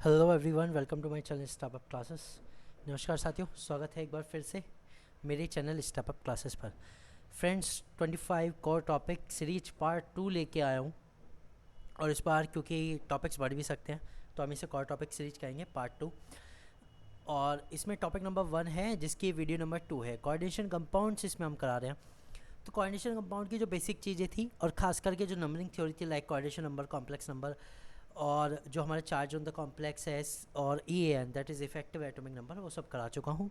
Hello everyone, welcome to my channel startup classes. नमस्कार साथियों, स्वागत है एक बार फिर से मेरे चैनल स्टार्टअप क्लासेस पर। Friends, 25 core topic series part 2 लेके आया हूँ। और इस बार क्योंकि टॉपिक्स बढ़ भी सकते हैं तो हम इसे कोर टॉपिक सीरीज कहेंगे पार्ट 2। और इसमें टॉपिक नंबर 1 है जिसकी वीडियो नंबर 2 है कोऑर्डिनेशन कंपाउंड्स। इसमें हम करा रहे हैं। तो कोऑर्डिनेशन कंपाउंड की जो बेसिक चीज़ें थी और ख़ास करके जो नंबरिंग थ्योरी थी, like coordination number, complex number, और जो हमारे चार्ज ऑन द कॉम्प्लेक्स है और E N that is effective atomic number, वो सब करा चुका हूँ।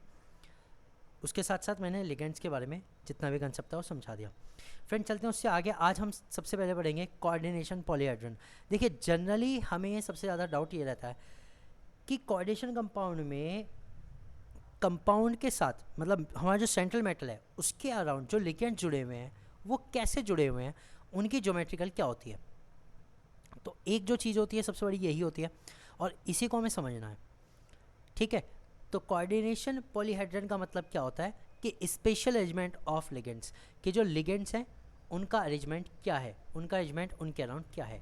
उसके साथ साथ मैंने लिगेंड्स के बारे में जितना भी कंसेप्ट था वो समझा दिया। फ्रेंड, चलते हैं उससे आगे। आज हम सबसे पहले पढ़ेंगे कोऑर्डिनेशन पॉलीहेड्रन। देखिए, जनरली हमें सबसे ज़्यादा डाउट ये रहता है कि कोऑर्डिनेशन कंपाउंड में कंपाउंड के साथ, मतलब हमारा जो सेंट्रल मेटल है उसके अराउंड जो लिगेंड जुड़े हुए हैं वो कैसे जुड़े हुए हैं, उनकी ज्योमेट्रिकल क्या होती है। तो एक जो चीज़ होती है सबसे बड़ी यही होती है और इसी को हमें समझना है। ठीक है, तो कोऑर्डिनेशन पॉलीहेड्रन का मतलब क्या होता है कि स्पेशल अरेंजमेंट ऑफ लिगेंड्स, कि जो लिगेंड्स हैं उनका अरेंजमेंट क्या है, उनका अरेंजमेंट उनके अराउंड क्या है।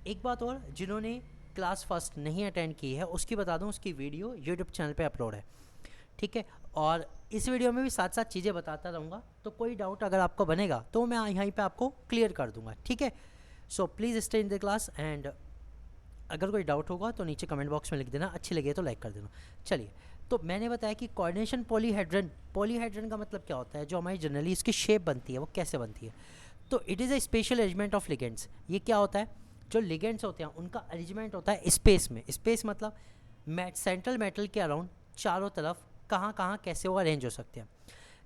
एक बात और, जिन्होंने क्लास फर्स्ट नहीं अटेंड की है उसकी बता दूं, उसकी वीडियो यूट्यूब चैनल पे अपलोड है। ठीक है, और इस वीडियो में भी साथ साथ चीज़ें बताता रहूँगा, तो कोई डाउट अगर आपको बनेगा तो मैं यहीं पे आपको क्लियर कर दूंगा। ठीक है, so please stay in the class and अगर कोई डाउट होगा तो नीचे कमेंट बॉक्स में लिख देना, अच्छी लगे तो लाइक कर देना। चलिए, तो मैंने बताया कि कोऑर्डिनेशन पॉलीहेड्रन, पॉलीहेड्रन का मतलब क्या होता है, जो हमारी जनरली इसकी शेप बनती है वो कैसे बनती है। तो it is a special arrangement of ligands. ये क्या होता है, जो लिगेंड्स होते हैं उनका अरेंजमेंट होता है स्पेस में। स्पेस मतलब सेंट्रल मेटल के अराउंड चारों तरफ कहाँ कहाँ कैसे वो अरेंज हो सकते हैं।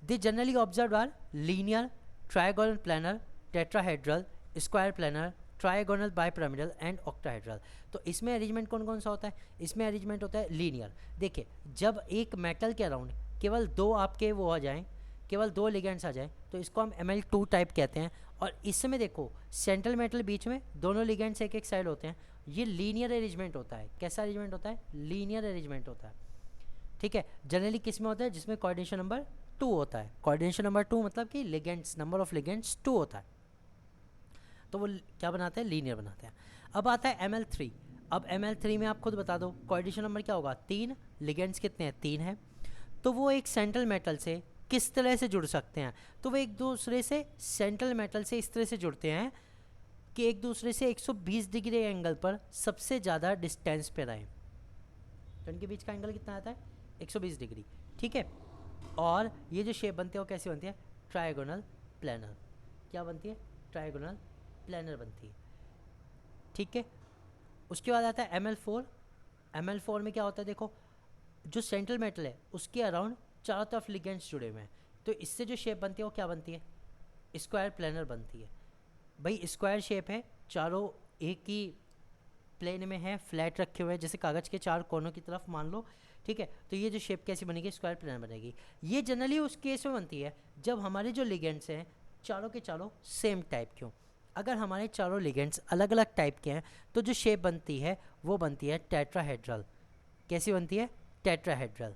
They generally observe are linear, trigonal planar, tetrahedral, square planar, trigonal, bipyramidal and octahedral. तो इसमें अरेंजमेंट कौन कौन सा होता है, इसमें अरेंजमेंट होता है लीनियर। देखिए, जब एक मेटल के अराउंड केवल दो आपके वो आ जाएं, केवल दो लिगेंड्स आ जाएं, तो इसको हम Ml2 टाइप कहते हैं। और इसमें देखो, सेंट्रल मेटल बीच में, दोनों लिगेंड्स एक एक साइड होते हैं। ये लीनियर अरेंजमेंट होता है। कैसा अरेंजमेंट होता है, लीनियर अरेंजमेंट होता है। ठीक है, जनरली किस में होता है, जिसमें कोऑर्डिनेशन नंबर 2 होता है। कोऑर्डिनेशन नंबर 2 मतलब कि लिगेंड्स, नंबर ऑफ लिगेंड्स 2 होता है, तो वो क्या बनाते हैं, लीनियर बनाते हैं। अब आता है Ml3। अब Ml3 में आप खुद बता दो कोऑर्डिनेशन नंबर क्या होगा, 3। लिगेंड्स कितने हैं, 3 है। तो वो एक सेंट्रल मेटल से किस तरह से जुड़ सकते हैं, तो वो एक दूसरे से सेंट्रल मेटल से इस तरह से जुड़ते हैं कि एक दूसरे से 120 डिग्री एंगल पर सबसे ज़्यादा डिस्टेंस पे रहें। तो इनके बीच का एंगल कितना आता है, 120 डिग्री। ठीक है, और ये जो शेप बनती है वो कैसी बनती है, ट्रायगोनल प्लानर। क्या बनती है, ट्रायगोनल प्लानर बनती है। ठीक है, उसके बाद आता है Ml4। Ml4 में क्या होता है, देखो, जो सेंट्रल मेटल है उसके अराउंड चारों तरफ लिगेंड्स जुड़े हुए हैं, तो इससे जो शेप बनती है वो क्या बनती है, स्क्वायर प्लानर बनती है। भाई स्क्वायर शेप है, चारों एक ही प्लेन में है, फ्लैट रखे हुए हैं, जैसे कागज़ के चार कोनों की तरफ मान लो। ठीक है, तो ये जो शेप कैसी बनेगी, स्क्वायर प्लेन बनेगी। ये जनरली उस केस में बनती है जब हमारे जो लिगेंड्स हैं चारों के चारों सेम टाइप के हों। अगर हमारे चारों लिगेंड्स अलग अलग टाइप के हैं तो जो शेप बनती है वो बनती है टेट्राहेड्रल। कैसी बनती है, टेट्राहेड्रल,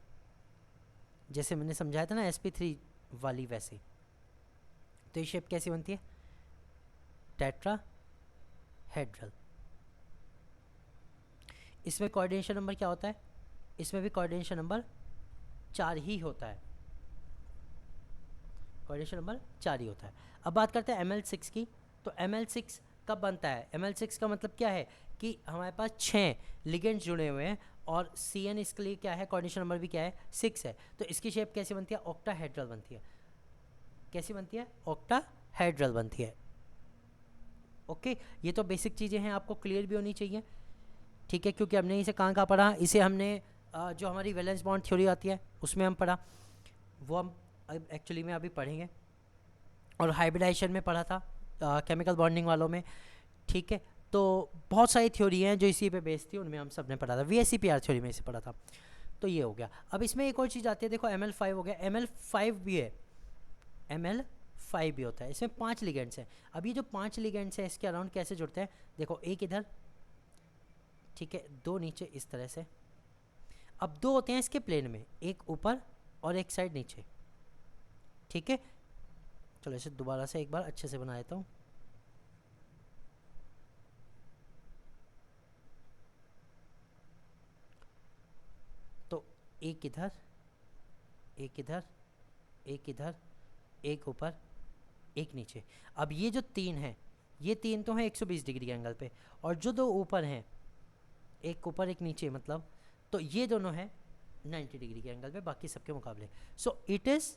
जैसे मैंने समझाया था ना sp3 वाली, वैसे। तो ये शेप कैसी बनती है, टेट्राहेड्रल। इसमें कोऑर्डिनेशन नंबर क्या होता है, इसमें भी कोऑर्डिनेशन नंबर 4 ही होता है। कोऑर्डिनेशन नंबर 4 ही होता है। अब बात करते हैं Ml6 की। तो Ml6 कब बनता है, Ml6 का मतलब क्या है कि हमारे पास 6 लिगेंड्स जुड़े हुए हैं और Cn इसके लिए क्या है, कोऑर्डिनेशन नंबर भी क्या है, 6 है। तो इसकी शेप कैसी बनती है, ऑक्टाहेड्रल बनती है। कैसी बनती है, ऑक्टाहेड्रल बनती है। ओके, ये तो बेसिक चीज़ें हैं, आपको क्लियर भी होनी चाहिए। ठीक है, क्योंकि हमने इसे कहाँ कहाँ पढ़ा, इसे हमने जो हमारी वैलेंस बॉन्ड थ्योरी आती है उसमें हम पढ़ा, वो हम एक्चुअली में अभी पढ़ेंगे। और हाइब्रिडाइजेशन में पढ़ा था, केमिकल बॉन्डिंग वालों में। ठीक है, तो बहुत सारी थ्योरी हैं जो इसी पे बेस्ड थी, उनमें हम सब ने पढ़ा था। VSEPR थ्योरी में इसे पढ़ा था। तो ये हो गया। अब इसमें एक और चीज़ आती है, देखो Ml5 हो गया, Ml5 भी है, Ml5 भी होता है। इसमें 5 लिगेंड्स हैं। अब ये जो 5 लिगेंड्स हैं इसके अराउंड कैसे जुड़ते हैं, देखो, एक इधर, ठीक है, दो नीचे इस तरह से। अब दो होते हैं इसके प्लेन में, एक ऊपर और एक साइड नीचे। ठीक है, चलो इसे दोबारा से एक बार अच्छे से बना देता हूँ। एक इधर, एक इधर, एक इधर, एक ऊपर, एक नीचे। अब ये जो तीन है, ये तीन तो हैं 120 डिग्री के एंगल पे, और जो दो ऊपर हैं, एक ऊपर एक नीचे मतलब, तो ये दोनों हैं 90 डिग्री के एंगल पे बाकी सबके मुकाबले। So it is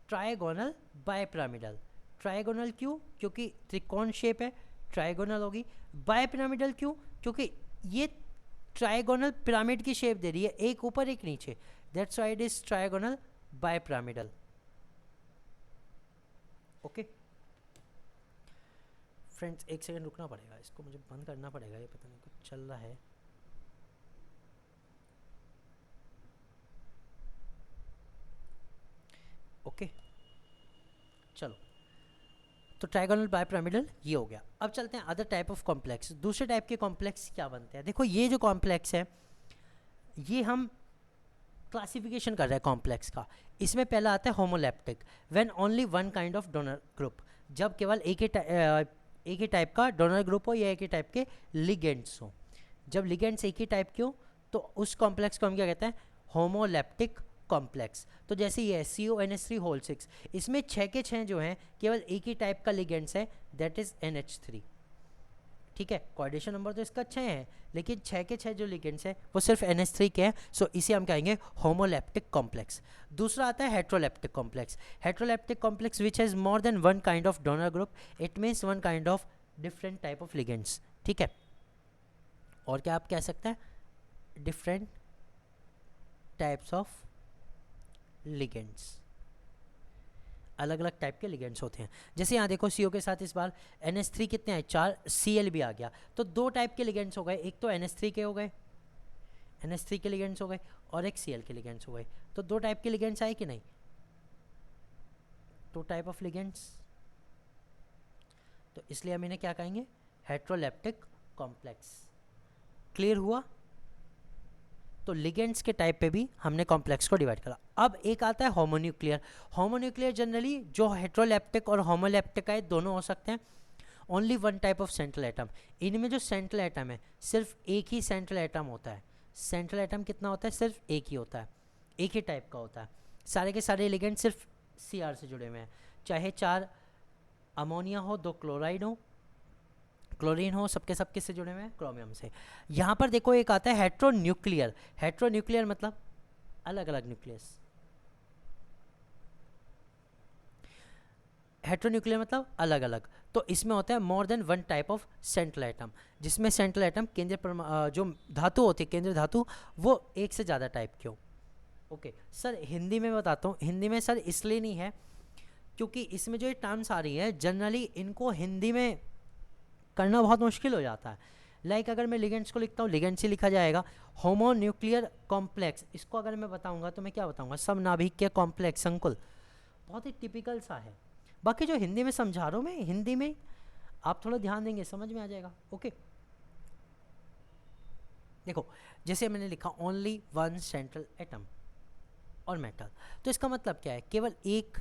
trigonal bipyramidal. Trigonal क्यों? क्योंकि त्रिकोण शेप है, ट्रायगोनल होगी। बायपिरामिडल क्यों? क्योंकि ये ट्रायगोनल पिरामिड की शेप दे रही है, एक ऊपर एक नीचे, that's why it is trigonal bipyramidal. Okay friends, एक सेकंड रुकना पड़ेगा, इसको मुझे बंद करना पड़ेगा, ये पता नहीं कुछ चल रहा है। ओके चलो, तो ट्रायगोनल बायपिरामिडल ये हो गया। अब चलते हैं अदर टाइप ऑफ कॉम्प्लेक्स। दूसरे टाइप के कॉम्प्लेक्स क्या बनते हैं? देखो ये जो कॉम्प्लेक्स है, ये हम क्लासिफिकेशन कर रहे हैं कॉम्प्लेक्स का। इसमें पहला आता है homoleptic, when only one kind of donor group, जब केवल एक ही टाइप का डोनर ग्रुप हो या एक ही टाइप के लिगेंड्स हो। जब लिगेंड्स एक ही टाइप के हो तो उस कॉम्प्लेक्स को हम क्या कहते हैं? Homoleptic complex. तो जैसे ये CONH3 6, इसमें 6 के 6 जो हैं केवल एक ही टाइप का लिगेंड्स है, दैट इज NH3। ठीक है, कोऑर्डिनेशन नंबर तो इसका 6 है, लेकिन 6 के 6 जो लिगेंड्स हैं वो सिर्फ NH3 के हैं, सो इसे हम कहेंगे होमोलैप्टिक कॉम्प्लेक्स। दूसरा आता है heteroleptic complex. Heteroleptic complex which has more than one kind of donor group, it means one kind of different type of ligands. ठीक है, और क्या आप कह सकते हैं? डिफरेंट टाइप्स ऑफ लिगेंड्स, अलग अलग टाइप के लिगेंड्स होते हैं। जैसे यहाँ देखो CO के साथ इस बार NH3 कितने आए? 4, Cl भी आ गया, तो दो टाइप के लिगेंड्स हो गए, एक तो NH3 के हो गए, NH3 के लिगेंड्स हो गए, और एक Cl के लिगेंड्स हो गए। तो दो टाइप के लिगेंड्स आए कि नहीं? टू टाइप ऑफ लिगेंड्स, तो इसलिए हम इन्हें क्या कहेंगे? हेट्रोलैप्टिक कॉम्प्लेक्स। क्लियर हुआ? तो लिगेंड्स के टाइप पे भी हमने कॉम्प्लेक्स को डिवाइड करा। अब एक आता है होमोन्यूक्लियर। होमोन्यूक्लियर जनरली जो हेट्रोलैप्टिक और होमोलैप्टिक है दोनों हो सकते हैं। Only one type of central atom, इनमें जो सेंट्रल एटम है सिर्फ एक ही सेंट्रल एटम होता है। सेंट्रल एटम कितना होता है? सिर्फ एक ही होता है, एक ही टाइप का होता है। सारे के सारे लिगेंड सिर्फ Cr से जुड़े हुए हैं, चाहे 4 अमोनिया हो, 2 क्लोराइड हो, क्लोरीन हो, सबके सब किससे जुड़े हुए हैं? क्रोमियम से। यहाँ पर देखो एक आता है हेट्रोन्यूक्लियर। हेट्रोन्यूक्लियर मतलब अलग अलग न्यूक्लियस। हेट्रोन्यूक्लियर मतलब अलग अलग, तो इसमें होता है मोर than one type of central atom, जिसमें सेंट्रल एटम केंद्रीय जो धातु होती है, केंद्रीय धातु, वो एक से ज़्यादा टाइप की हो। ओके सर, हिंदी में बताता हूँ। हिंदी में सर इसलिए नहीं है क्योंकि इसमें जो ये टर्म्स आ रही है जनरली इनको हिंदी में करना बहुत मुश्किल हो जाता है। लाइक अगर मैं लिगेंड्स को लिखता हूँ, लिगेंड्स ही लिखा जाएगा। होमोन्यूक्लियर कॉम्प्लेक्स, इसको अगर मैं बताऊंगा तो मैं क्या बताऊंगा? समनाभिकीय कॉम्प्लेक्स संकुल। बहुत ही टिपिकल सा है। बाकी जो हिंदी में समझा रहा हूँ मैं, हिंदी में आप थोड़ा ध्यान देंगे समझ में आ जाएगा। ओके देखो, जैसे मैंने लिखा ओनली वन सेंट्रल एटम और मेटल, तो इसका मतलब क्या है? केवल एक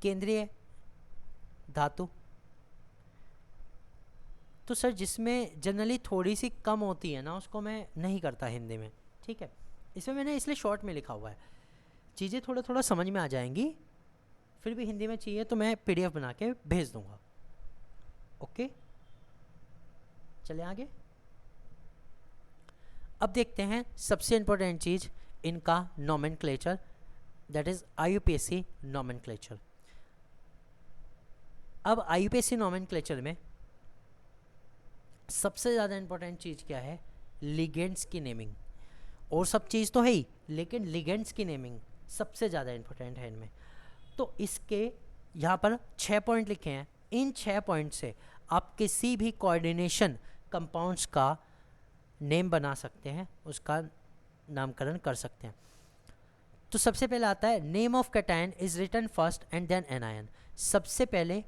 केंद्रीय धातु। तो सर जिसमें जनरली थोड़ी सी कम होती है ना, उसको मैं नहीं करता हिंदी में। ठीक है, इसमें मैंने इसलिए शॉर्ट में लिखा हुआ है, चीज़ें थोड़ा थोड़ा समझ में आ जाएंगी। फिर भी हिंदी में चाहिए तो मैं PDF बना के भेज दूंगा। ओके चले आगे। अब देखते हैं सबसे इंपॉर्टेंट चीज़, इनका nomenclature, that is IUPAC nomenclature. अब IUPAC नोमेनक्लेचर में सबसे ज़्यादा इंपॉर्टेंट चीज़ क्या है? लिगेंड्स की नेमिंग। और सब चीज़ तो है ही, लेकिन लिगेंड्स की नेमिंग सबसे ज़्यादा इंपॉर्टेंट है इनमें। तो इसके यहाँ पर 6 पॉइंट लिखे हैं। इन 6 पॉइंट से आप किसी भी कोऑर्डिनेशन कंपाउंड्स का नेम बना सकते हैं, उसका नामकरण कर सकते हैं। तो सबसे पहले आता है name of cation is written first and then anion. सबसे पहले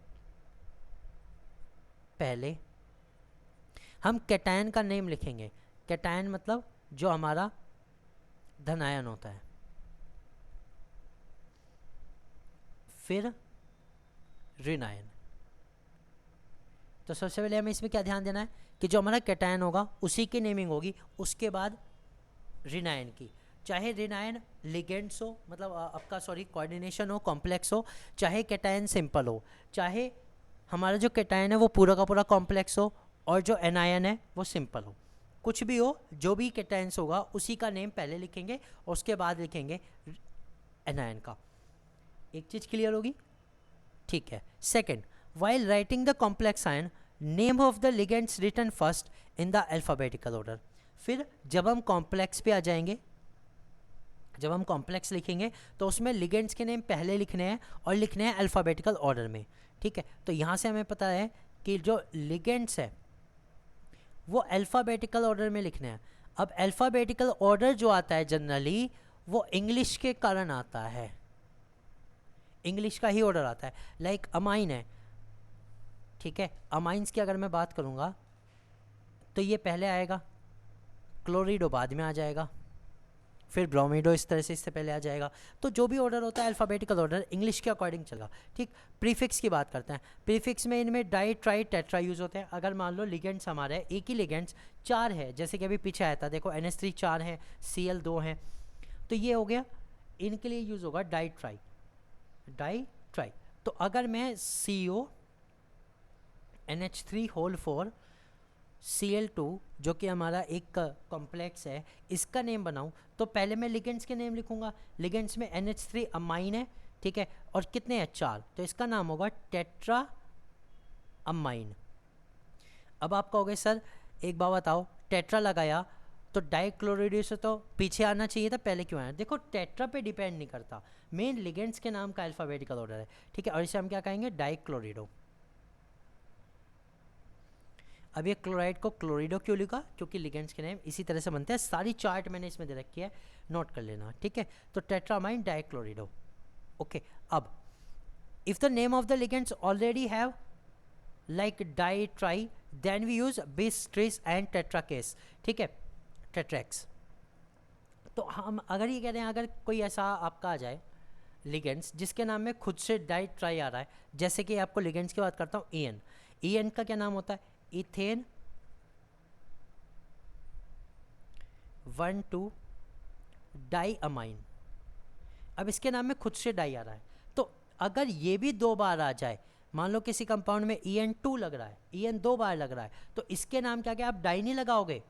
हम कैटायन का नेम लिखेंगे। कैटायन मतलब जो हमारा धनायन होता है। फिर ऋणायन। तो सबसे पहले हमें इसमें क्या ध्यान देना है कि जो हमारा कैटायन होगा उसी की नेमिंग होगी, उसके बाद ऋणायन की। चाहे रेनायन लिगेंड्स हो, मतलब आपका सॉरी कोऑर्डिनेशन हो, कॉम्प्लेक्स हो, चाहे कैटायन सिंपल हो, चाहे हमारा जो कैटायन है वो पूरा का पूरा कॉम्प्लेक्स हो और जो एनायन है वो सिंपल हो, कुछ भी हो, जो भी कैटायंस होगा उसी का नेम पहले लिखेंगे और उसके बाद लिखेंगे एनायन का। एक चीज़ क्लियर होगी, ठीक है। Second, while writing the complex ion name of the ligands written first in the alphabetical order. फिर जब हम कॉम्प्लेक्स पे आ जाएंगे, जब हम कॉम्प्लेक्स लिखेंगे तो उसमें लिगेंड्स के नेम पहले लिखने हैं और लिखने हैं अल्फ़ाबेटिकल ऑर्डर में, ठीक है। तो यहाँ से हमें पता है कि जो लिगेंड्स है वो अल्फ़ाबेटिकल ऑर्डर में लिखने हैं। अब अल्फ़ाबेटिकल ऑर्डर जो आता है जनरली वो इंग्लिश के कारण आता है, इंग्लिश का ही ऑर्डर आता है। लाइक अमाइन है, ठीक है, अमाइंस की अगर मैं बात करूँगा तो ये पहले आएगा, क्लोरिडो बाद में आ जाएगा, फिर ब्रोमीडो इस तरह से इससे पहले आ जाएगा। तो जो भी ऑर्डर होता है अल्फ़ाबेटिकल ऑर्डर इंग्लिश के अकॉर्डिंग चलेगा, ठीक। प्रीफिक्स की बात करते हैं। प्रीफिक्स में इनमें डाई ट्राई टेट्रा यूज़ होते हैं। अगर मान लो लिगेंड्स हमारे एक ही लिगेंड्स 4 है, जैसे कि अभी पीछे आया था, देखो NH3 4 है, Cl 2 है, तो ये हो गया, इनके लिए यूज़ होगा डाई ट्राई, डाई ट्राई। तो अगर मैं CO NH3 होल 4 Cl2 जो कि हमारा एक कॉम्प्लेक्स है, इसका नेम बनाऊं तो पहले मैं लिगेंड्स के नेम लिखूंगा। लिगेंड्स में NH3 अमाइन है, ठीक है, और कितने हैं 4, तो इसका नाम होगा टेट्रा अमाइन। अब आप कहोगे सर एक बात बताओ, टेट्रा लगाया तो डाइक्लोरिडो से तो पीछे आना चाहिए था, पहले क्यों आया? देखो टेट्रा पे डिपेंड नहीं करता, मेन लिगेंड्स के नाम का अल्फ़ाबेटिकल ऑर्डर है, ठीक है। और इसे हम क्या कहेंगे, डाइक्लोरिडो। अब ये क्लोराइड को क्लोरिडो क्यों लिखा? क्योंकि लिगेंड्स के नेम इसी तरह से बनते हैं। सारी चार्ट मैंने इसमें दे रखी है, नोट कर लेना, ठीक है। तो टेट्रामाइन डाइक्लोरिडो, ओके। अब if the name of the ligands already have like di tri then we use bis tris and tetrakis, ठीक है, टेट्रैक्स। तो हम अगर ये कह रहे हैं अगर कोई ऐसा आपका आ जाए लिगेंड्स जिसके नाम में खुद से डाई ट्राई आ रहा है, जैसे कि आपको लिगेंड्स की बात करता हूँ, EN का क्या नाम होता है, इथेन 1,2 डाई अमाइन। अब इसके नाम में खुद से डाई आ रहा है, तो अगर ये भी 2 बार आ जाए, मान लो किसी कंपाउंड में EN2 लग रहा है, EN 2 बार लग रहा है, तो इसके नाम क्या क्या आप डाई नहीं लगाओगे,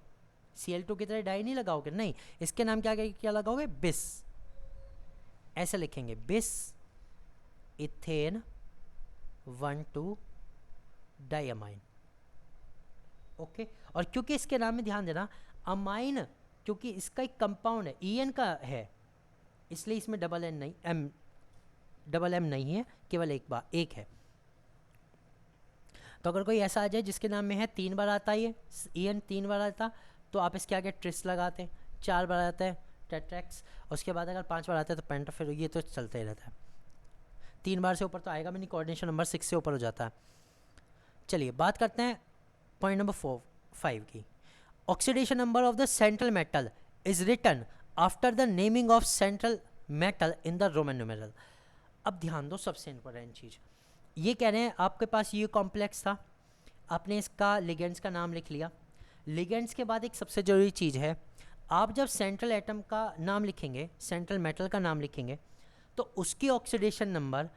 Cl2 की तरह डाई नहीं लगाओगे, नहीं, इसके नाम क्या क्या लगाओगे, बिस, ऐसे लिखेंगे, बिस इथेन 1,2 डाई अमाइन, ओके। और क्योंकि इसके नाम में ध्यान देना, अमाइन क्योंकि इसका एक कंपाउंड है, EN का है, इसलिए इसमें डबल M नहीं है, केवल एक है। तो अगर कोई ऐसा आ जाए जिसके नाम में है 3 बार आता है, ये EN 3 बार आता, तो आप इसके आगे ट्रिस लगाते हैं, 4 बार आता है टेट्रैक्स, उसके बाद अगर 5 बार आता है तो पेंटा, फिर ये तो चलता ही रहता है। 3 बार से ऊपर तो आएगा भी नहीं, कोऑर्डिनेशन नंबर 6 से ऊपर हो जाता है। चलिए बात करते हैं पॉइंट नंबर 5 की। Oxidation number of the central metal is written after the naming of central metal in the Roman numeral. अब ध्यान दो, सबसे इंपॉर्टेंट चीज़ ये कह रहे हैं, आपके पास ये कॉम्प्लेक्स था, आपने इसका लिगेंड्स का नाम लिख लिया। लिगेंड्स के बाद एक सबसे ज़रूरी चीज़ है, आप जब सेंट्रल एटम का नाम लिखेंगे, सेंट्रल मेटल का नाम लिखेंगे, तो उसकी ऑक्सीडेशन नंबर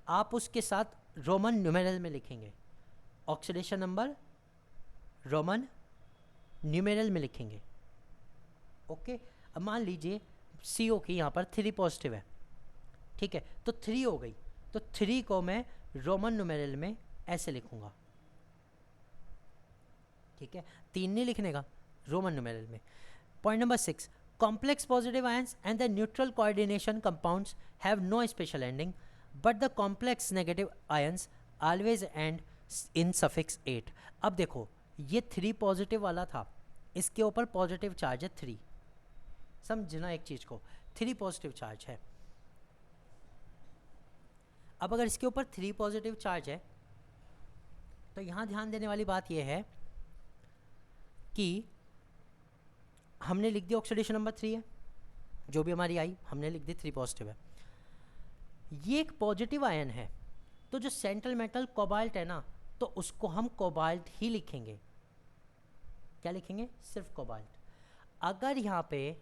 आप उसके साथ रोमन न्यूमेरल में लिखेंगे। ऑक्सीडेशन नंबर रोमन न्यूमेरल में लिखेंगे, ओके। अब मान लीजिए CO की यहाँ पर 3 पॉजिटिव है, ठीक है, तो 3 हो गई, तो 3 को मैं रोमन न्यूमेरल में ऐसे लिखूंगा, ठीक है, 3 नहीं लिखने का, रोमन न्यूमेरल में। Point number 6, complex positive ions and the neutral coordination compounds have no special ending, but the complex negative ions always end in suffix 8। अब देखो ये 3 पॉजिटिव वाला था, इसके ऊपर पॉजिटिव चार्ज है 3, समझना एक चीज़ को, 3 पॉजिटिव चार्ज है। अब अगर इसके ऊपर 3 पॉजिटिव चार्ज है, तो यहाँ ध्यान देने वाली बात यह है कि हमने लिख दिया ऑक्सीडेशन नंबर 3 है, जो भी हमारी आई हमने लिख दी 3 पॉजिटिव है, ये एक पॉजिटिव आयन है, तो जो सेंट्रल मेटल कोबाल्ट है ना, तो उसको हम कोबाल्ट ही लिखेंगे। क्या लिखेंगे? सिर्फ कोबाल्ट। अगर यहाँ पे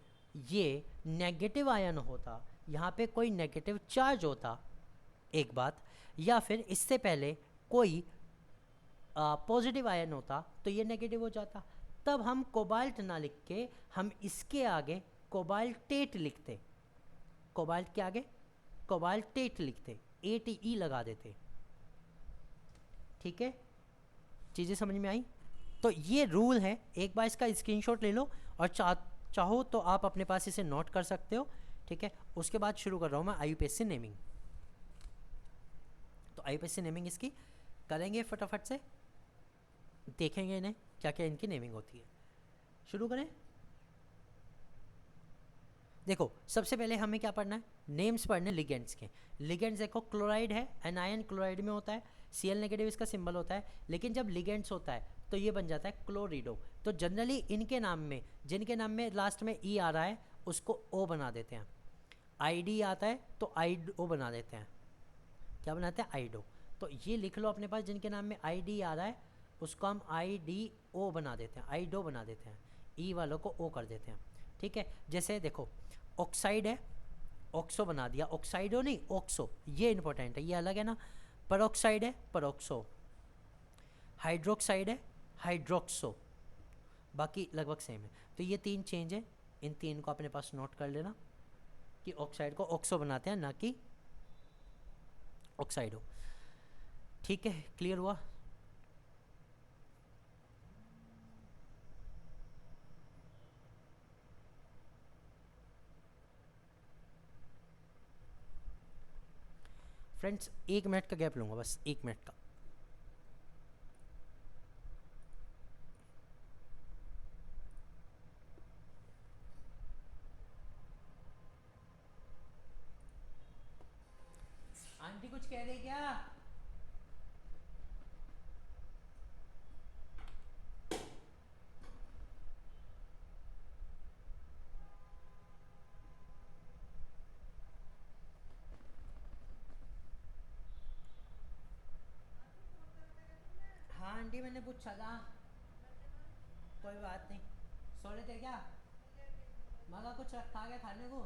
ये नेगेटिव आयन होता, यहाँ पे कोई नेगेटिव चार्ज होता एक बात, या फिर इससे पहले कोई पॉजिटिव आयन होता तो ये नेगेटिव हो जाता, तब हम कोबाल्ट ना लिख के हम इसके आगे कोबाल्टेट लिखते, कोबाल्ट के आगे कोबाल्टेट लिखते, ATE लगा देते। ठीक है, चीज़ें समझ में आई? तो ये रूल है, एक बार इसका स्क्रीनशॉट ले लो और चाहो तो आप अपने पास इसे नोट कर सकते हो। ठीक है, उसके बाद शुरू कर रहा हूँ मैं IUPAC नेमिंग। तो IUPAC नेमिंग इसकी करेंगे, फटाफट से देखेंगे इन्हें क्या क्या इनकी नेमिंग होती है। शुरू करें। देखो सबसे पहले हमें क्या पढ़ना है, नेम्स पढ़ने लिगेंड्स के। लिगेंड्स देखो क्लोराइड है, एनायन क्लोराइड में होता है, Cl नेगेटिव इसका सिंबल होता है, लेकिन जब लिगेंड्स होता है तो ये बन जाता है क्लोरिडो। तो जनरली इनके नाम में, जिनके नाम में लास्ट में ई आ रहा है उसको O बना देते हैं, ID आता है तो आइडो बना देते हैं। क्या बनाते हैं? आइडो। तो ये लिख लो अपने पास, जिनके नाम में ID आ रहा है उसको हम IDO बना देते हैं, आइडो बना देते हैं, ई वालों को O कर देते हैं। ठीक है, जैसे देखो ऑक्साइड है, ऑक्सो बना दिया, ऑक्साइडो नहीं ऑक्सो, ये इंपॉर्टेंट है, ये अलग है ना। परऑक्साइड है, परऑक्सो। हाइड्रोक्साइड है, हाइड्रोक्सो, बाकी लगभग सेम है। तो ये तीन चेंज है, इन तीन को अपने पास नोट कर लेना कि ऑक्साइड को ऑक्सो बनाते हैं ना कि ऑक्साइडो। ठीक है, क्लियर हुआ? फ्रेंड्स 1 मिनट का गैप लूँगा, बस 1 मिनट का। आंटी कुछ कह रही क्या? हाँ आंटी मैंने पूछा था, कोई बात नहीं। सो रहे थे क्या? मगा कुछ रखा गया खाने को?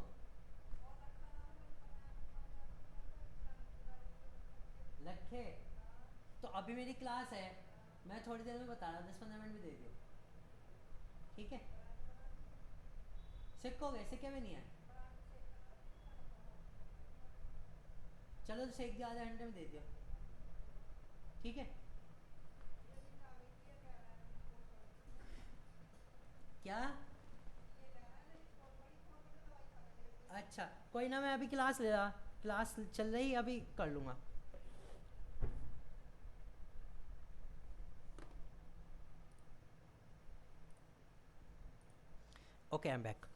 लखे? तो अभी मेरी क्लास है, मैं थोड़ी देर में बता रहा हूँ, 10-15 मिनट में दे दियो। ठीक है, सीखोगे? सीखे में नहीं है? चलो तो सीख दिया, आधे घंटे में दे दियो। ठीक है, क्या? अच्छा कोई ना, मैं अभी क्लास ले रहा, क्लास चल रही, अभी कर लूँगा। Okay I am back.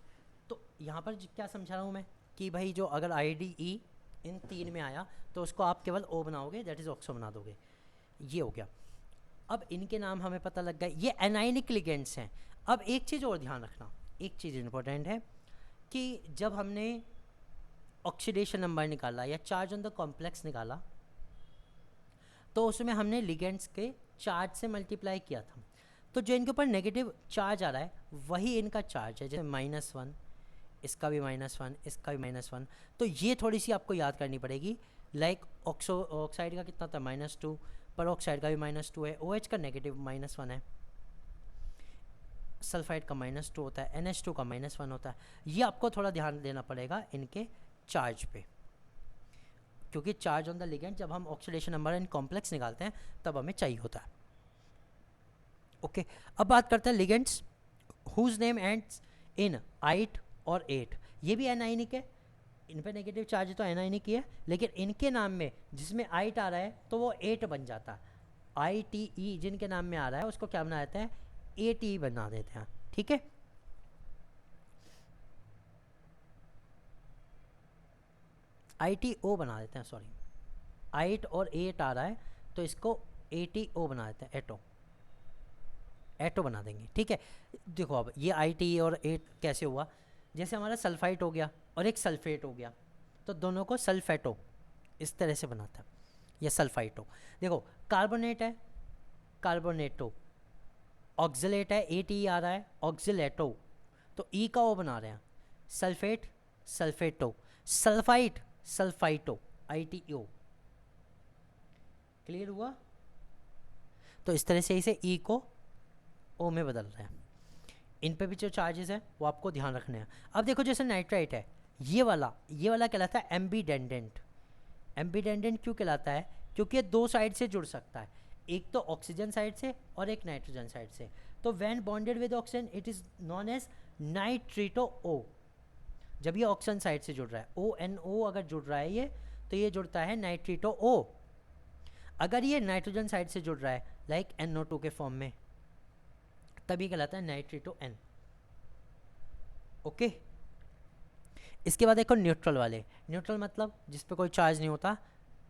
तो यहाँ पर क्या समझा रहा हूँ मैं कि भाई जो अगर IDE इन तीन में आया तो उसको आप केवल O बनाओगे, दैट इज़ ऑक्सो बना दोगे। ये हो गया। अब इनके नाम हमें पता लग गया, ये एनाइनिक लिगेंड्स हैं। अब एक चीज़ और ध्यान रखना, एक चीज़ इंपॉर्टेंट है कि जब हमने ऑक्सीडेशन नंबर निकाला या चार्ज ऑन द कॉम्प्लेक्स निकाला तो उसमें हमने लिगेंड्स के चार्ज से मल्टीप्लाई किया था। तो जो इनके ऊपर नेगेटिव चार्ज आ रहा है वही इनका चार्ज है, जैसे -1, इसका भी -1, इसका भी -1। तो ये थोड़ी सी आपको याद करनी पड़ेगी। लाइक ऑक्साइड का कितना था? -2, पर ऑक्साइड का भी -2 है, OH का नेगेटिव -1 है, सल्फाइड का -2 होता है, NH2 का -1 होता है। ये आपको थोड़ा ध्यान देना पड़ेगा इनके चार्ज पे, क्योंकि चार्ज ऑन द लिगेंड जब हम ऑक्सीडेशन नंबर एंड कॉम्प्लेक्स निकालते हैं तब हमें चाहिए होता है। ओके, अब बात करते हैं ligands whose name ends in 8 और 8। ये भी एनाइनिक है, इन पे नेगेटिव चार्ज तो एनाइनिक ही है, लेकिन इनके नाम में जिसमें 8 आ रहा है तो वो 8 बन जाता है। ITE जिनके नाम में आ रहा है उसको क्या बना देते हैं? ATE बना देते हैं। ठीक है, ITO बना देते हैं, सॉरी 8 और 8 आ रहा है तो इसको ATO बना देते हैं, एटो बना देंगे। ठीक है, देखो अब ये ITE और 8 कैसे हुआ, जैसे हमारा सल्फाइट हो गया और एक सल्फेट हो गया, तो दोनों को सल्फेटो इस तरह से बनाता है, या सल्फाइटो। देखो कार्बोनेट है, कार्बोनेटो, ऑक्जिलेट है, ATE आ रहा है, ऑक्जिलेटो, तो E का O बना रहे हैं, सल्फेट, सल्फेटो, सल्फाइट, सल्फाइटो, ITO। क्लियर हुआ? तो इस तरह से इसे ई को ओ में बदल रहे हैं। इन पे भी जो चार्जेस हैं वो आपको ध्यान रखने हैं। अब देखो जैसे नाइट्राइट है, ये वाला कहलाता है एम्बीडेंडेंट। एम्बीडेंडेंट क्यों कहलाता है? क्योंकि ये दो साइड से जुड़ सकता है, एक तो ऑक्सीजन साइड से और एक नाइट्रोजन साइड से। तो when bonded with oxygen it is known as nitrito O. जब ये ऑक्सीजन साइड से जुड़ रहा है, ONO अगर जुड़ रहा है ये, तो ये जुड़ता है नाइट्रेटो ओ। अगर ये नाइट्रोजन साइड से जुड़ रहा है लाइक NO2 के फॉर्म में, तभी कहलाता है नाइट्रेटो N। ओके। इसके बाद देखो न्यूट्रल वाले। न्यूट्रल मतलब जिस पे कोई चार्ज नहीं होता,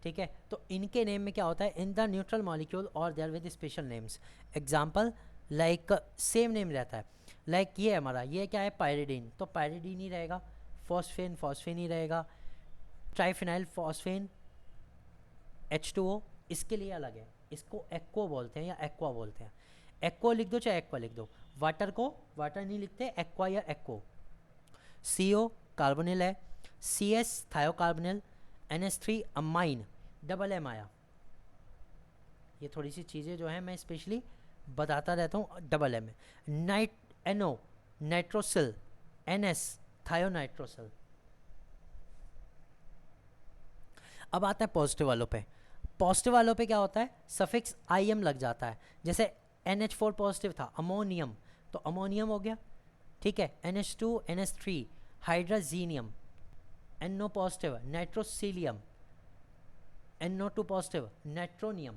ठीक है। तो इनके नेम में क्या होता है? इन द न्यूट्रल मॉलिक्यूल और there with special names. Example like same name रहता है, लाइक ये हमारा, ये क्या है? पायरिडीन, तो पायरिडीन ही रहेगा। फॉस्फेन, फॉस्फेन ही रहेगा। ट्राइफिनाइल फॉस्फेन H2O, इसके लिए अलग है, इसको एक्को बोलते हैं या एक्वा बोलते हैं। एक्को लिख दो चाहे एक्वा लिख दो। वाटर को वाटर नहीं लिखते, एक्वा या एक्को। CO कार्बोनिल है, CS थायोकार्बोनिल, NH3 amine, double M आया। ये थोड़ी सी चीज़ें जो हैं मैं स्पेशली बताता रहता हूँ, डबल M है। NO nitrosyl, NS थायोनाइट्रोसिल। अब आता है पॉजिटिव वालों पे। पॉजिटिव वालों पे क्या होता है? सफिक्स IM लग जाता है। जैसे NH4 पॉजिटिव था, अमोनियम, तो अमोनियम हो गया, ठीक है। NH2 NH3 hydrazinium. NO positive nitrosylium, NO2 positive nitronium.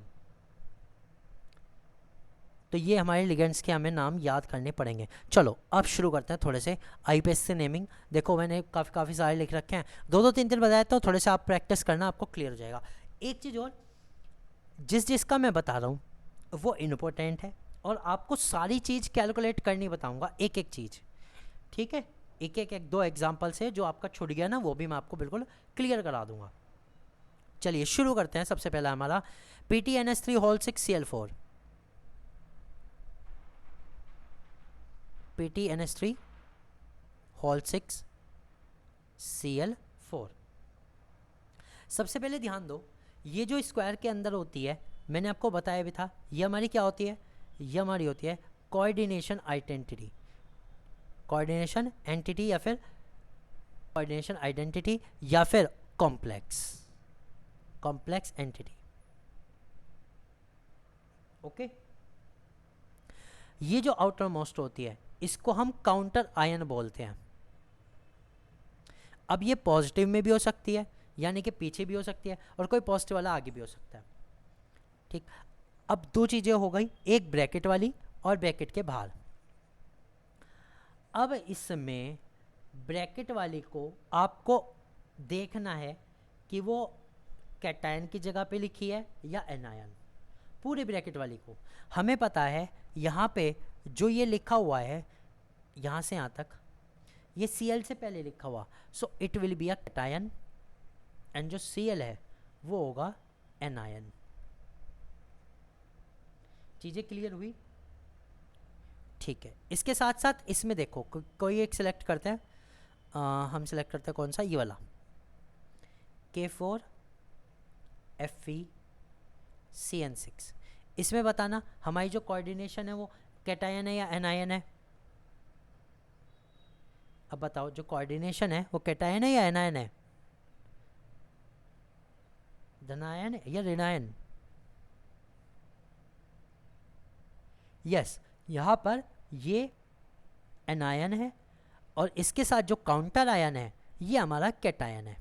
तो ये हमारे लिगेंड्स के हमें नाम याद करने पड़ेंगे। चलो अब शुरू करते हैं थोड़े से IPS से नेमिंग। देखो मैंने काफ़ी सारे लिख रखे हैं, 2-2 3-3 बताया, तो थोड़े से आप प्रैक्टिस करना, आपको क्लियर हो जाएगा। एक चीज़ और, जिसका मैं बता रहा हूँ वो इम्पोर्टेंट है, और आपको सारी चीज़ कैलकुलेट करनी बताऊँगा, एक एक चीज़, ठीक है। एक दो एग्जाम्पल से जो आपका छूट गया ना, वो भी मैं आपको बिल्कुल क्लियर करा दूंगा। चलिए शुरू करते हैं। सबसे पहला हमारा PTNS3 whole 6Cl4। PTNS3 whole 6Cl4। सबसे पहले ध्यान दो, ये जो स्क्वायर के अंदर होती है, मैंने आपको बताया भी था, ये हमारी क्या होती है? ये हमारी होती है कोऑर्डिनेशन आइडेंटिटी। कोऑर्डिनेशन एंटिटी या फिर कोऑर्डिनेशन आइडेंटिटी या फिर कॉम्प्लेक्स एंटिटी। ओके। ये जो आउटर मोस्ट होती है, इसको हम काउंटर आयन बोलते हैं। अब ये पॉजिटिव में भी हो सकती है, यानी कि पीछे भी हो सकती है, और कोई पॉजिटिव वाला आगे भी हो सकता है, ठीक। अब दो चीज़ें हो गई, एक ब्रैकेट वाली और ब्रैकेट के बाहर। अब इसमें ब्रैकेट वाली को आपको देखना है कि वो कैटायन की जगह पे लिखी है या एनायन। पूरे ब्रैकेट वाली को हमें पता है, यहाँ पे जो ये लिखा हुआ है, यहाँ से यहाँ तक ये Cl से पहले लिखा हुआ, so it will be a cation, and जो Cl है वो होगा एनायन। चीज़ें क्लियर हुई? ठीक है। इसके साथ साथ इसमें देखो कोई एक सिलेक्ट करते हैं, हम सिलेक्ट करते हैं कौन सा? ये वाला K4Fe CN6। इसमें बताना हमारी जो कोऑर्डिनेशन है वो कैटायन है या एनायन है? अब बताओ, जो कोऑर्डिनेशन है वो कैटायन है या एनायन है? धनायन है या ऋणायन? यस, यहाँ पर ये एनायन है, और इसके साथ जो काउंटर आयन है ये हमारा कैटायन है।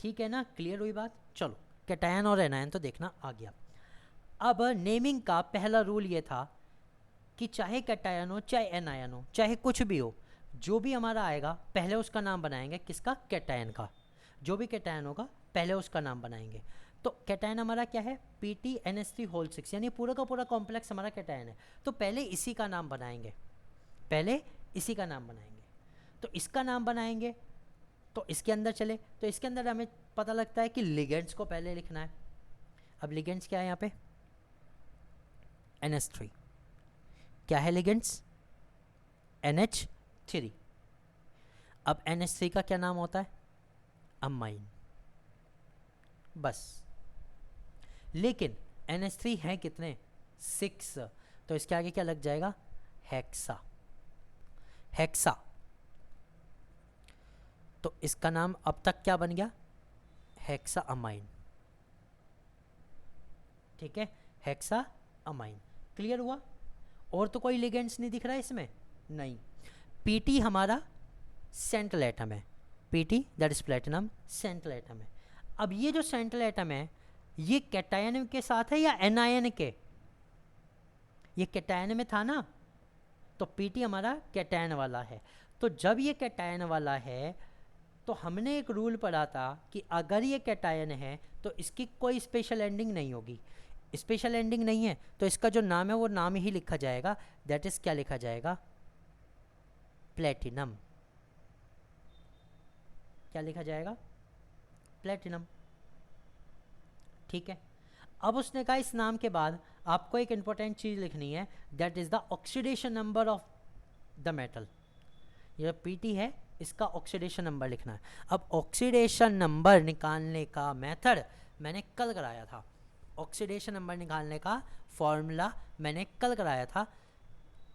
ठीक है ना? क्लियर हुई बात? चलो, कैटायन और एनायन तो देखना आ गया। अब नेमिंग का पहला रूल ये था कि चाहे कैटायन हो चाहे एनायन हो चाहे कुछ भी हो, जो भी हमारा आएगा पहले उसका नाम बनाएंगे। किसका? कैटायन का। जो भी कैटायन होगा पहले उसका नाम बनाएंगे। तो कैटायन हमारा क्या है? PTNS3 होल 6, यानी पूरा का पूरा कॉम्प्लेक्स हमारा कैटायन है। तो पहले इसी का नाम बनाएंगे, तो इसका नाम बनाएंगे। तो इसके अंदर चले, तो इसके अंदर हमें पता लगता है कि लिगेंड्स को पहले लिखना है। अब लिगेंड्स क्या है यहाँ पे? NH3। क्या है लिगेंड्स? NH3। अब NH3 का क्या नाम होता है? अमाइन, बस। लेकिन NH3 है कितने? 6, तो इसके आगे क्या लग जाएगा? हेक्सा। हेक्सा, तो इसका नाम अब तक क्या बन गया? Hexa amine. ठीक है, हेक्सा अमाइन। क्लियर हुआ? और तो कोई लिगेंड्स नहीं दिख रहा है इसमें? नहीं। पीटी हमारा सेंट्रल एटम है, PT that is platinum central atom है। अब ये जो सेंट्रल एटम है ये कैटायन के साथ है या एनायन के? ये कैटायन में था ना, तो पीटी हमारा कैटायन वाला है। तो जब ये कैटायन वाला है तो हमने एक रूल पढ़ा था कि अगर ये कैटायन है तो इसकी कोई स्पेशल एंडिंग नहीं होगी। स्पेशल एंडिंग नहीं है तो इसका जो नाम है वो नाम ही लिखा जाएगा, दैट इज क्या लिखा जाएगा? प्लेटिनम। क्या लिखा जाएगा? प्लेटिनम। ठीक है, अब उसने कहा इस नाम के बाद आपको एक इंपॉर्टेंट चीज लिखनी है, that is the oxidation number of the metal. यह पीटी है, इसका ऑक्सीडेशन नंबर लिखना है। अब ऑक्सीडेशन नंबर निकालने का मेथड मैंने कल कराया था। ऑक्सीडेशन नंबर निकालने का फॉर्मूला मैंने कल कराया था।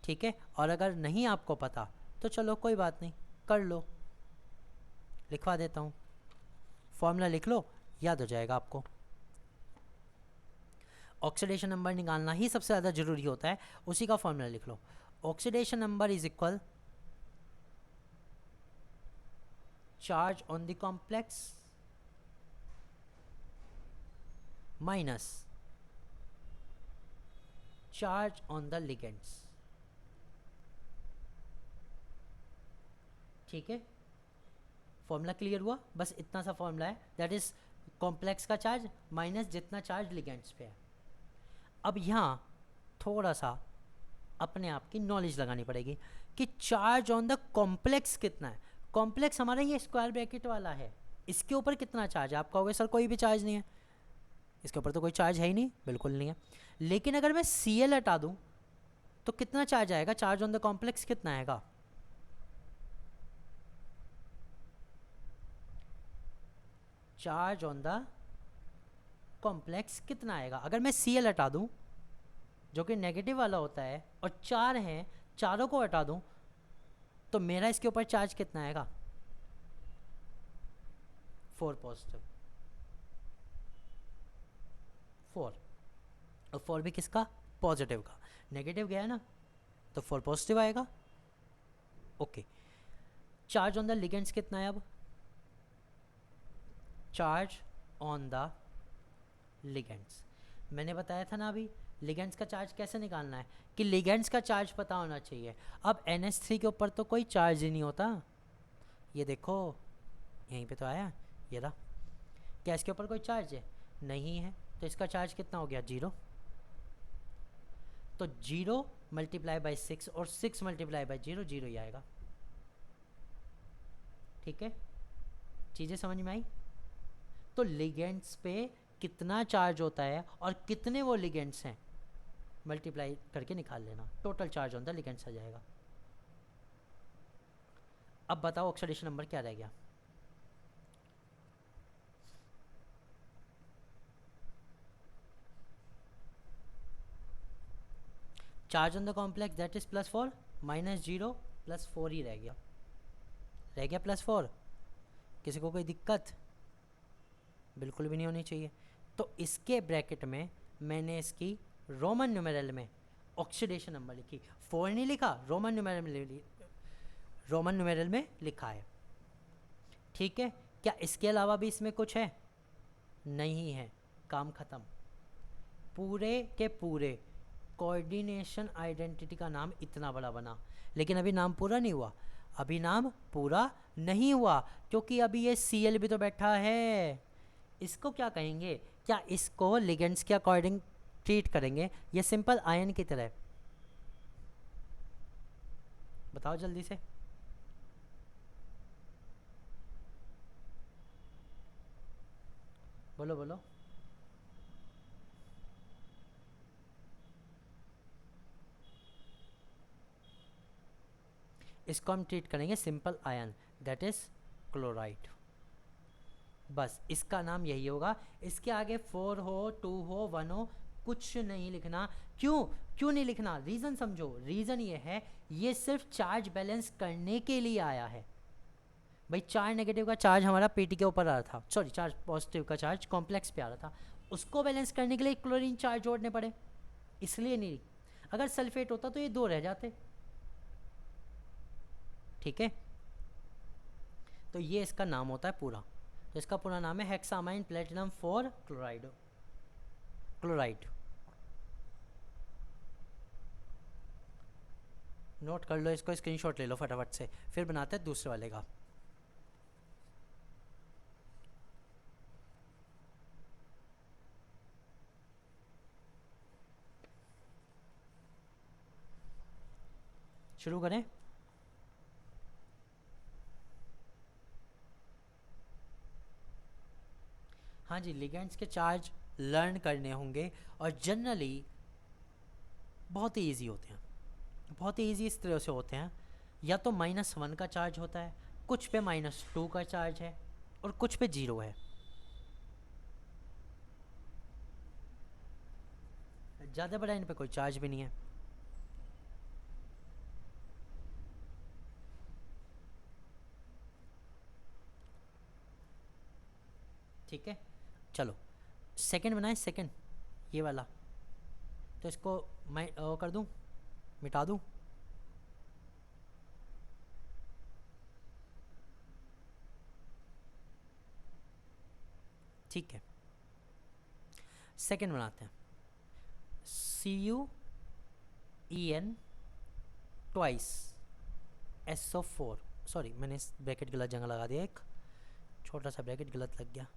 ठीक है, और अगर नहीं आपको पता तो चलो कोई बात नहीं, कर लो, लिखवा देता हूँ। फॉर्मूला लिख लो, याद हो जाएगा आपको। ऑक्सीडेशन नंबर निकालना ही सबसे ज़्यादा जरूरी होता है, उसी का फॉर्मूला लिख लो। Oxidation number is equal charge on the complex minus charge on the ligands. ठीक है, फॉर्मूला क्लियर हुआ? बस इतना सा फॉर्मूला है, दैट इज कॉम्प्लेक्स का चार्ज माइनस जितना चार्ज लिगेंड्स पे है। अब यहाँ थोड़ा सा अपने आप की नॉलेज लगानी पड़ेगी कि चार्ज ऑन द कॉम्प्लेक्स कितना है। कॉम्प्लेक्स हमारा ये स्क्वायर ब्रैकेट वाला है, इसके ऊपर कितना चार्ज है? आप कहोगे सर कोई भी चार्ज नहीं है, इसके ऊपर तो कोई चार्ज है ही नहीं, बिल्कुल नहीं है। लेकिन अगर मैं Cl हटा दूं तो कितना चार्ज आएगा? चार्ज ऑन द कॉम्प्लेक्स कितना आएगा? चार्ज ऑन द कॉम्प्लेक्स कितना आएगा अगर मैं Cl हटा दूं, जो कि नेगेटिव वाला होता है, और 4 हैं, चारों को हटा दूं तो मेरा इसके ऊपर चार्ज कितना आएगा? 4 पॉजिटिव। 4, और 4 भी किसका? पॉजिटिव का। नेगेटिव गया है ना, तो 4 पॉजिटिव आएगा। Okay, charge on the ligands कितना है अब? चार्ज ऑन द लिगेंड्स, मैंने बताया था ना अभी, लिगेंड्स का चार्ज कैसे निकालना है कि लिगेंड्स का चार्ज पता होना चाहिए। अब NH3 के ऊपर तो कोई चार्ज ही नहीं होता, ये देखो यहीं पे तो आया, ये रहा। क्या इसके ऊपर कोई चार्ज है? नहीं है, तो इसका चार्ज कितना हो गया? 0। तो 0 मल्टीप्लाई बाई 6 और 6 मल्टीप्लाई बाई 0, 0 ही आएगा। ठीक है, चीज़ें समझ में आई? तो लिगेंड्स पे कितना चार्ज होता है और कितने वो लिगेंड्स हैं, मल्टीप्लाई करके निकाल लेना, total charge on the ligands आ जाएगा। अब बताओ ऑक्सीडेशन नंबर क्या रह गया? Charge on the complex that is +4 minus 0 +4 ही रह गया। रह गया +4। किसी को कोई दिक्कत? बिल्कुल भी नहीं होनी चाहिए। तो इसके ब्रैकेट में मैंने इसकी रोमन न्यूमेरल में ऑक्सीडेशन नंबर लिखी, 4 नहीं लिखा, रोमन न्यूमेरल में लिखा है। ठीक है, क्या इसके अलावा भी इसमें कुछ है? नहीं है, काम खत्म। पूरे के पूरे कोऑर्डिनेशन आइडेंटिटी का नाम इतना बड़ा बना, लेकिन अभी नाम पूरा नहीं हुआ। अभी नाम पूरा नहीं हुआ क्योंकि अभी ये Cl भी तो बैठा है। इसको क्या कहेंगे? क्या इसको लिगेंड्स के अकॉर्डिंग ट्रीट करेंगे या सिंपल आयन की तरह? बताओ जल्दी से। बोलो बोलो। इसको हम ट्रीट करेंगे simple ion, that is chloride. बस इसका नाम यही होगा। इसके आगे 4 हो, 2 हो, 1 हो, कुछ नहीं लिखना। क्यों क्यों नहीं लिखना? रीज़न समझो। रीज़न ये है, ये सिर्फ चार्ज बैलेंस करने के लिए आया है। भाई चार्ज नेगेटिव का चार्ज हमारा पीटी के ऊपर आ रहा था, सॉरी चार्ज पॉजिटिव का चार्ज कॉम्प्लेक्स पे आ रहा था, उसको बैलेंस करने के लिए क्लोरीन चार्ज जोड़ने पड़े, इसलिए नहीं। अगर सल्फेट होता तो ये 2 रह जाते। ठीक है, तो ये इसका नाम होता है पूरा। तो इसका पूरा नाम है हेक्सामाइन प्लेटिनम 4 क्लोराइड। नोट कर लो इसको, स्क्रीनशॉट ले लो फटाफट से, फिर बनाते हैं दूसरे वाले का। शुरू करें। हाँ जी, लिगेंड्स के चार्ज लर्न करने होंगे और जनरली बहुत ही ईजी होते हैं। बहुत ही ईजी इस तरह से होते हैं, या तो -1 का चार्ज होता है, कुछ पे -2 का चार्ज है और कुछ पे 0 है। ज़्यादा बड़ा इन पे कोई चार्ज भी नहीं है। ठीक है, चलो सेकंड बनाए, सेकंड ये वाला। तो इसको मैं कर दूं, मिटा दूं। ठीक है, सेकंड बनाते हैं। CuEn ट्वाइस SO4, सॉरी मैंने इस ब्रैकेट गलत जगह लगा दिया, एक छोटा सा ब्रैकेट गलत लग गया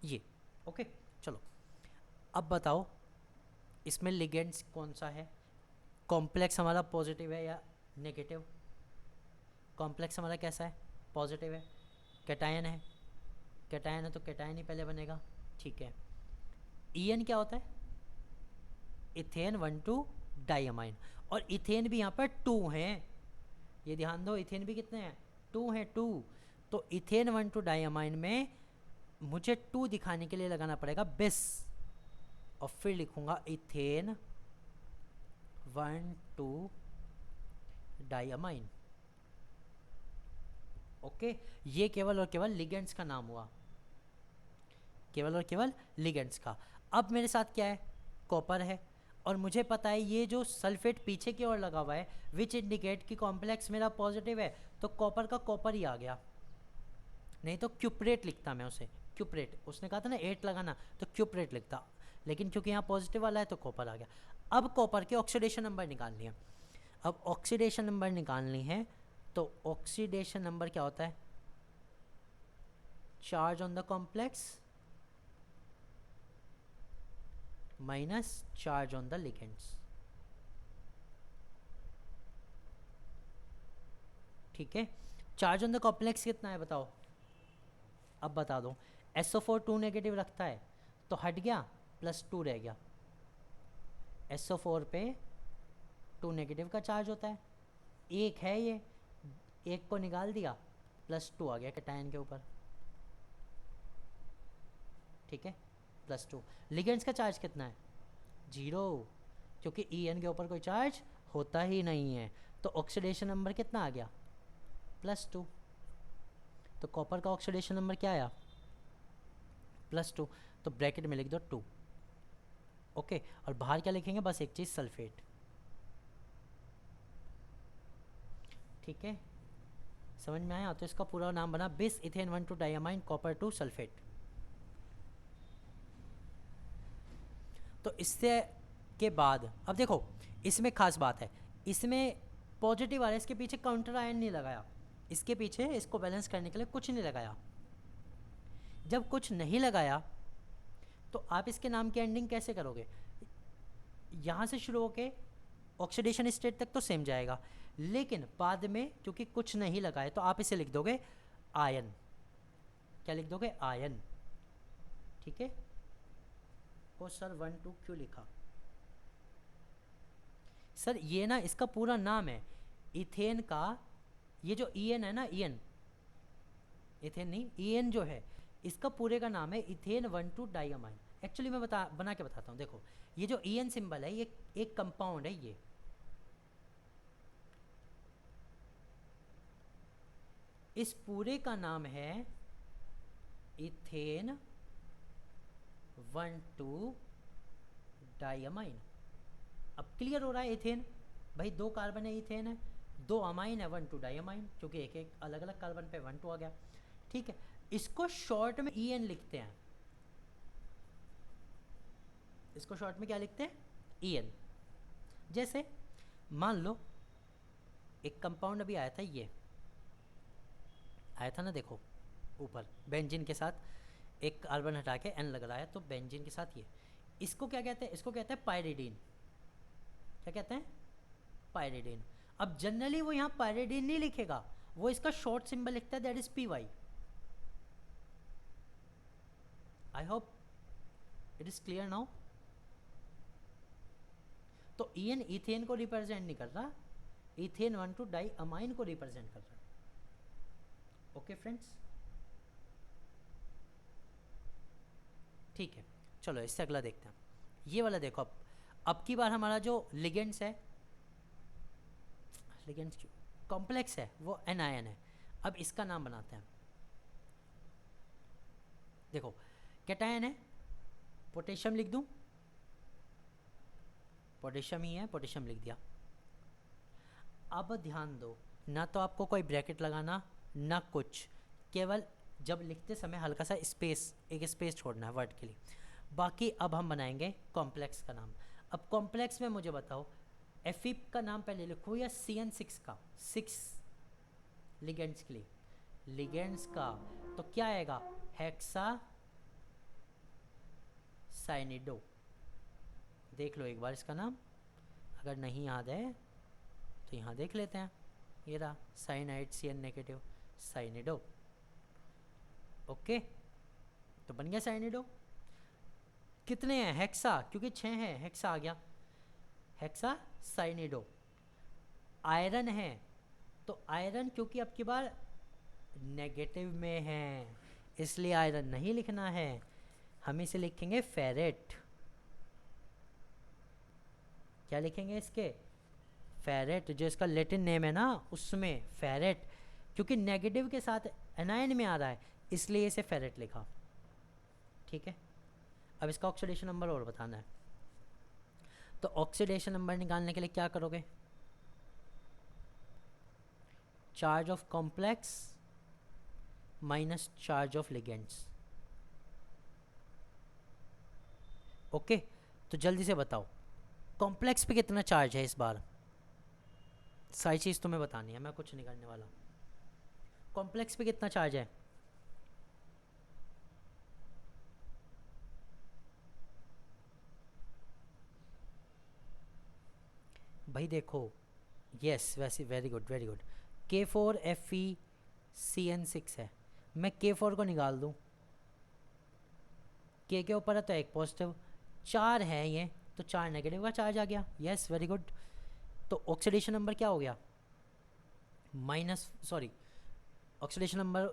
ये। ओके चलो, अब बताओ इसमें लिगेंड्स कौन सा है? कॉम्प्लेक्स हमारा पॉजिटिव है या नेगेटिव? कॉम्प्लेक्स हमारा कैसा है? पॉजिटिव है। कैटायन है, कैटायन है तो कैटायन ही पहले बनेगा। ठीक है, EN क्या होता है? इथेन 1,2 डाइअमाइन, और इथेन भी यहाँ पर 2 हैं, ये ध्यान दो। इथेन भी कितने हैं? 2 हैं, 2। तो इथेन 1,2 डाइअमाइन में मुझे 2 दिखाने के लिए लगाना पड़ेगा बिस, और फिर लिखूंगा इथेन 1,2 डाइअमाइन। ओके, ये केवल और केवल लिगेंड्स का नाम हुआ, केवल और केवल लिगेंड्स का। अब मेरे साथ क्या है? कॉपर है, और मुझे पता है ये जो सल्फेट पीछे की ओर लगा हुआ है, विच इंडिकेट कि कॉम्प्लेक्स मेरा पॉजिटिव है, तो कॉपर का कॉपर ही आ गया, नहीं तो क्यूप्रेट लिखता मैं उसे। क्यूप्रेट, उसने कहा था ना 8 लगाना, तो क्यूप्रेट लिखता, लेकिन क्योंकि यहाँ पॉजिटिव वाला है तो कॉपर आ गया। अब कॉपर के ऑक्सीडेशन नंबर निकालनी है। अब ऑक्सीडेशन नंबर निकालनी है, तो ऑक्सीडेशन नंबर क्या होता है? Charge on the complex minus charge on the ligands. ठीक है, चार्ज ऑन द कॉम्प्लेक्स कितना है बताओ? अब बता दो। SO4 2 नेगेटिव रखता है तो हट गया, +2 रह गया। SO4 पे 2 नेगेटिव का चार्ज होता है, एक है ये, एक को निकाल दिया, +2 आ गया कैटायन के ऊपर। ठीक है, +2। लिगेंड्स का चार्ज कितना है? 0, क्योंकि EN के ऊपर कोई चार्ज होता ही नहीं है। तो ऑक्सीडेशन नंबर कितना आ गया? +2। तो कॉपर का ऑक्सीडेशन नंबर क्या आया? +2। तो ब्रैकेट में लिख दो 2। ओके, और बाहर क्या लिखेंगे? बस एक चीज़, सल्फेट। ठीक है, समझ में आया? तो इसका पूरा नाम बना बिस इथेन 1,2 डाइअमाइन कॉपर 2 सल्फेट। तो इससे के बाद अब देखो, इसमें खास बात है, इसमें पॉजिटिव आ रहा है, इसके पीछे काउंटर आयन नहीं लगाया, इसके पीछे इसको बैलेंस करने के लिए कुछ नहीं लगाया। जब कुछ नहीं लगाया तो आप इसके नाम की एंडिंग कैसे करोगे? यहाँ से शुरू होके ऑक्सीडेशन स्टेट तक तो सेम जाएगा, लेकिन बाद में क्योंकि कुछ नहीं लगा है तो आप इसे लिख दोगे आयन। क्या लिख दोगे? आयन। ठीक है, ओ सर 1,2 क्यों लिखा? सर ये ना इसका पूरा नाम है, इथेन का ये जो ईएन है ना, ईएन, इथेन नहीं, ईएन जो है इसका पूरे का नाम है इथेन 1,2 डाइअमाइन। एक्चुअली मैं बना के बताता हूँ। देखो ये जो ईएन सिंबल है ये एक कंपाउंड है, ये इस पूरे का नाम है इथेन 1,2 डाइअमाइन। अब क्लियर हो रहा है? इथेन भाई 2 कार्बन है, इथेन है, 2 अमाइन है, 1,2 डाइअमाइन, क्योंकि एक एक अलग अलग कार्बन पे 1,2 आ गया। ठीक है, इसको शॉर्ट में ईएन लिखते हैं। इसको शॉर्ट में क्या लिखते हैं? ईएन। जैसे मान लो एक कंपाउंड अभी आया था, ये आया था ना, देखो ऊपर बेंजीन के साथ एक कार्बन हटा के एन लग रहा है, तो बेंजीन के साथ ये, इसको क्या कहते हैं? इसको कहते हैं पायरिडीन। क्या कहते हैं? पायरिडीन। अब जनरली वो यहाँ पायरिडीन नहीं लिखेगा, वो इसका शॉर्ट सिंबल लिखता है, that is P Y. I hope it is clear now. तो ईएन इथेन को रिप्रेजेंट नहीं कर रहा, इथेन 1,2 डाइअमाइन को रिप्रेजेंट कर रहा है। ओके फ्रेंड्स, ठीक है, चलो इससे अगला देखते हैं। ये वाला देखो, अब की बार हमारा जो लिगेंड्स है, लिगेंड्स कॉम्प्लेक्स है, वो एनायन है। अब इसका नाम बनाते हैं। देखो कैटायन है, पोटेशियम लिख दूं, पोटेशियम ही है, पोटेशियम लिख दिया। अब ध्यान दो, ना तो आपको कोई ब्रैकेट लगाना ना कुछ, केवल जब लिखते समय हल्का सा स्पेस, एक स्पेस छोड़ना है वर्ड के लिए। बाकी अब हम बनाएंगे कॉम्प्लेक्स का नाम। अब कॉम्प्लेक्स में मुझे बताओ Fe का नाम पहले लिखो या CN6 का, 6 लिगेंड्स के लिए, लिगेंड्स का तो क्या आएगा? हेक्सा साइनिडो। देख लो एक बार इसका नाम, अगर नहीं याद है तो यहाँ देख लेते हैं। ये रहा साइनाइड, CN नेगेटिव, साइनिडो। ओके, तो बन गया साइनिडो। कितने हैं? हेक्सा, क्योंकि 6 हैं, हेक्सा आ गया, हेक्सा साइनिडो। आयरन है, तो आयरन क्योंकि अब की बार नेगेटिव में है इसलिए आयरन नहीं लिखना है, हम इसे लिखेंगे फेरेट। क्या लिखेंगे इसके? फेरेट, जो इसका लैटिन नेम है ना उसमें फेरेट, क्योंकि नेगेटिव के साथ एनायन में आ रहा है इसलिए इसे फेरेट लिखा। ठीक है, अब इसका ऑक्सीडेशन नंबर और बताना है। तो ऑक्सीडेशन नंबर निकालने के लिए क्या करोगे? Charge of complex minus charge of ligands. Okay, तो जल्दी से बताओ कॉम्प्लेक्स पे कितना चार्ज है इस बार? सारी चीज़ तुम्हें बतानी है, मैं कुछ नहीं करने वाला। कॉम्प्लेक्स पे कितना चार्ज है? भाई देखो, यस, वैसे very good very good. K4FeCN6 है, मैं K4 को निकाल दूं, K के ऊपर है तो एक पॉजिटिव, 4 है ये तो 4 नेगेटिव का चार्ज आ गया। Yes very good. तो ऑक्सीडेशन नंबर क्या हो गया? ऑक्सीडेशन नंबर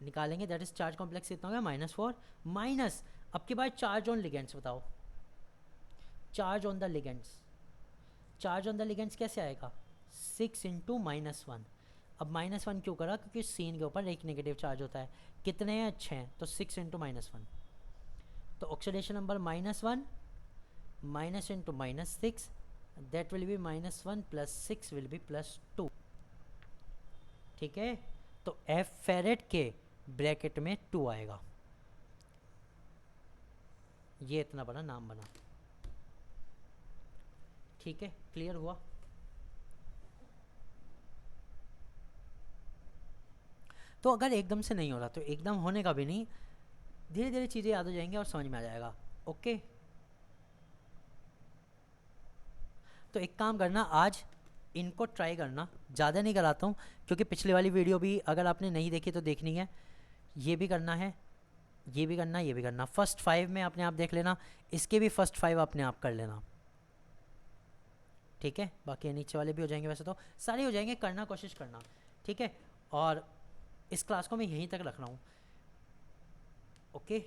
निकालेंगे, दैट इज चार्ज कॉम्प्लेक्स कितना हो गया? -4 माइनस, अब की बार चार्ज ऑन लिगेंड्स बताओ, charge on the ligands. Charge on the ligands कैसे आएगा? 6 इंटू -1। अब -1 क्यों करा? क्योंकि सीन के ऊपर एक नेगेटिव चार्ज होता है। कितने हैं? 6, तो 6 इंटू -1, तो oxidation number -1 minus into -6, that will be -1 plus 6 will be +2। ठीक है, तो F फेरेट के ब्रैकेट में 2 आएगा। ये इतना बड़ा नाम बना। ठीक है, क्लियर हुआ? तो अगर एकदम से नहीं हो रहा तो एकदम होने का भी नहीं, धीरे धीरे चीज़ें याद हो जाएंगी और समझ में आ जाएगा। ओके, तो एक काम करना, आज इनको ट्राई करना, ज़्यादा नहीं कराता हूँ क्योंकि पिछले वाली वीडियो भी अगर आपने नहीं देखी तो देखनी है। ये भी करना है, ये भी करना, ये भी करना। फर्स्ट 5 में अपने आप देख लेना, इसके भी फर्स्ट 5 अपने आप कर लेना। ठीक है, बाकी ये नीचे वाले भी हो जाएंगे, वैसे तो सारे हो जाएंगे, करना कोशिश करना, ठीक है। और इस क्लास को मैं यहीं तक रख रहा हूँ, ओके।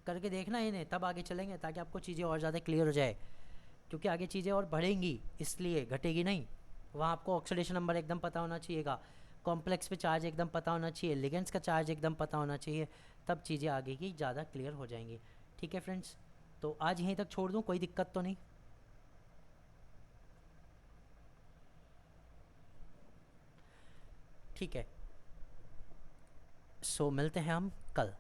करके देखना इन्हें, तब आगे चलेंगे, ताकि आपको चीज़ें और ज़्यादा क्लियर हो जाए, क्योंकि आगे चीज़ें और बढ़ेंगी, इसलिए घटेगी नहीं। वहाँ आपको ऑक्सीडेशन नंबर एकदम पता होना चाहिएगा, कॉम्प्लेक्स पे चार्ज एकदम पता होना चाहिए, लिगेंड्स का चार्ज एकदम पता होना चाहिए, तब चीज़ें आगे की ज़्यादा क्लियर हो जाएंगी, ठीक है फ्रेंड्स। तो आज यहीं तक छोड़ दूँ, कोई दिक्कत तो नहीं? ठीक है, सो मिलते हैं हम कल।